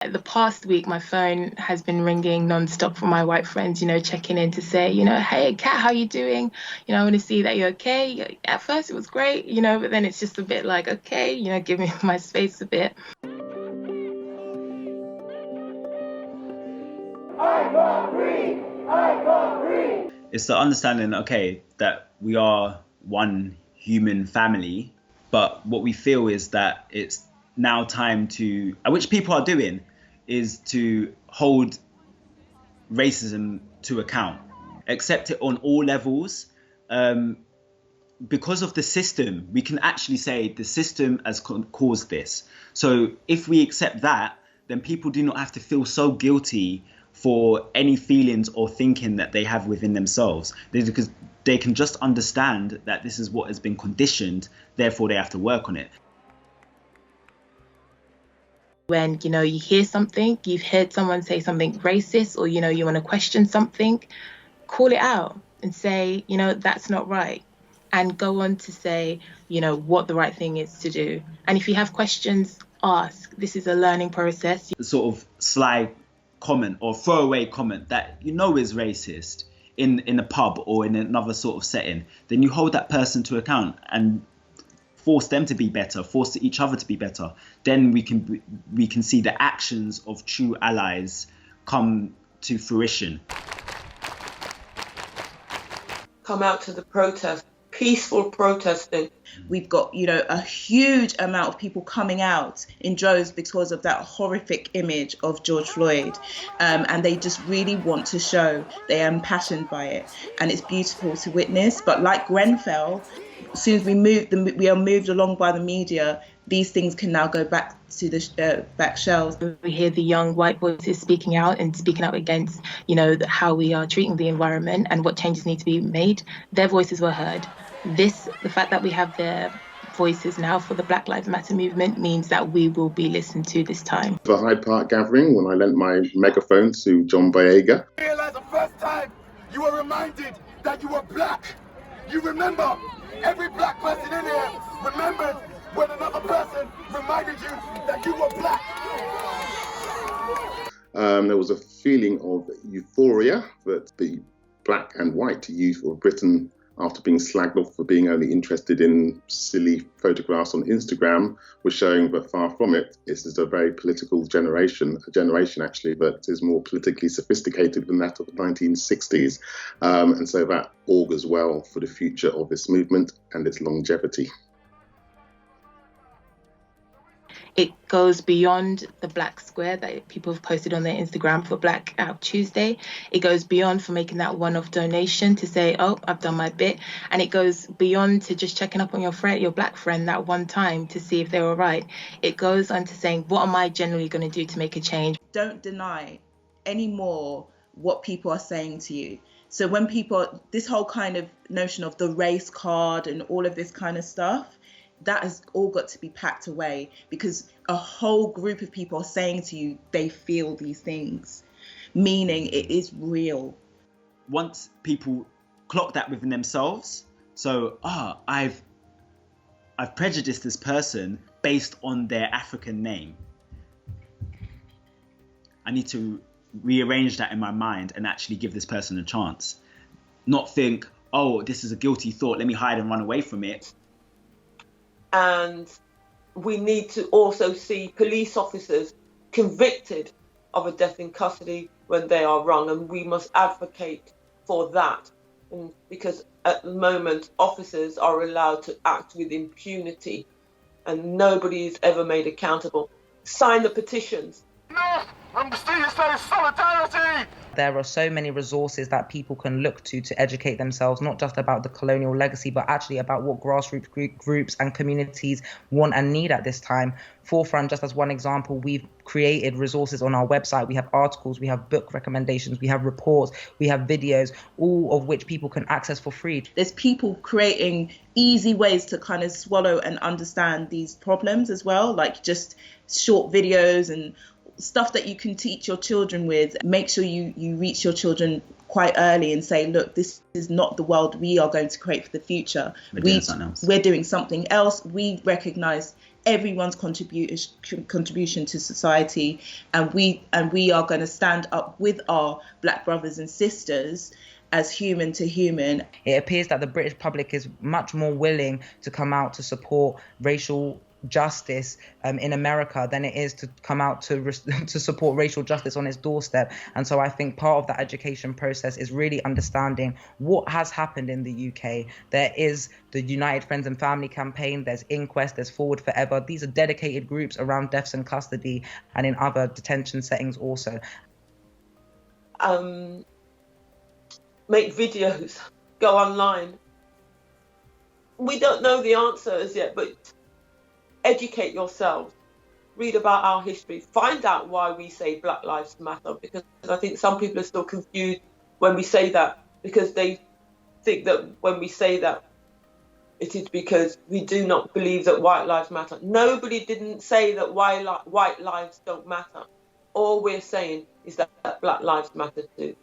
The past week, my phone has been ringing nonstop from my white friends, checking in to say, hey, Kat, how you doing? I want to see that you're okay. At first, it was great, but then it's just a bit like, okay, give me my space a bit. I can't breathe! I can't breathe! It's the understanding, okay, that we are one human family, but what we feel is that it's now time to, which people are doing, is to hold racism to account, accept it on all levels. Because of the system, we can actually say the system has caused this. So if we accept that, then people do not have to feel so guilty for any feelings or thinking that they have within themselves, because they can just understand that this is what has been conditioned, therefore they have to work on it. When, you hear something, you've heard someone say something racist, or, you want to question something, call it out and say, that's not right. And go on to say, what the right thing is to do. And if you have questions, ask. This is a learning process. Sort of sly comment or throwaway comment that is racist in a pub or in another sort of setting, then you hold that person to account and force them to be better, force each other to be better. Then we can see the actions of true allies come to fruition. Come out to the protest, peaceful protesting. We've got, a huge amount of people coming out in droves because of that horrific image of George Floyd. And they just really want to show they are impassioned by it. And it's beautiful to witness. But like Grenfell, as soon as we are moved along by the media, these things can now go back to the back shelves. We hear the young white voices speaking out against, how we are treating the environment and what changes need to be made. Their voices were heard. The fact that we have their voices now for the Black Lives Matter movement means that we will be listened to this time. The Hyde Park gathering, when I lent my megaphone to John Boyega. I realised the first time you were reminded that you were black. You remember, every black person in here remembered when another person reminded you that you were black. There was a feeling of euphoria that the black and white youth of Britain, after being slagged off for being only interested in silly photographs on Instagram, was showing that far from it. This is a very political generation, actually that is more politically sophisticated than that of the 1960s. And so that augurs well for the future of this movement and its longevity. It goes beyond the black square that people have posted on their Instagram for Black Out Tuesday. It goes beyond for making that one-off donation to say, oh, I've done my bit. And it goes beyond to just checking up on your black friend that one time to see if they were right. It goes on to saying, what am I generally going to do to make a change? Don't deny anymore what people are saying to you. So when people, this whole kind of notion of the race card and all of this kind of stuff, that has all got to be packed away, because a whole group of people are saying to you they feel these things, meaning it is real. Once people clock that within themselves, so I've prejudiced this person based on their African name, I need to rearrange that in my mind and actually give this person a chance. Not think, oh, this is a guilty thought, let me hide and run away from it. And we need to also see police officers convicted of a death in custody when they are wrong, and we must advocate for that. And because at the moment officers are allowed to act with impunity and nobody is ever made accountable. Sign the petitions. No, I'm still saying solidarity. There are so many resources that people can look to educate themselves, not just about the colonial legacy, but actually about what grassroots groups and communities want and need at this time. Forefront, just as one example, we've created resources on our website. We have articles, we have book recommendations, we have reports, we have videos, all of which people can access for free. There's people creating easy ways to kind of swallow and understand these problems as well, like just short videos and stuff that you can teach your children with. Make sure you reach your children quite early and say, look, this is not the world we are going to create for the future. We're doing something else. We recognise everyone's contribution to society, and we are going to stand up with our Black brothers and sisters as human to human. It appears that the British public is much more willing to come out to support racial justice in America than it is to come out to support racial justice on its doorstep. And so I think part of that education process is really understanding what has happened in the UK. There is the United Friends and Family campaign, there's Inquest, there's Forward Forever. These are dedicated groups around deaths in custody and in other detention settings also. Make videos, go online. We don't know the answers yet, but educate yourselves, read about our history, find out why we say Black Lives Matter, because I think some people are still confused when we say that, because they think that when we say that it is because we do not believe that white lives matter. Nobody didn't say that white lives don't matter. All we're saying is that Black lives matter too.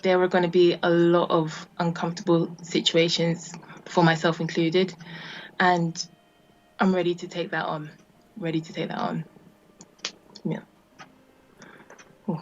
There are going to be a lot of uncomfortable situations, for myself included, and I'm ready to take that on. Yeah. Ooh.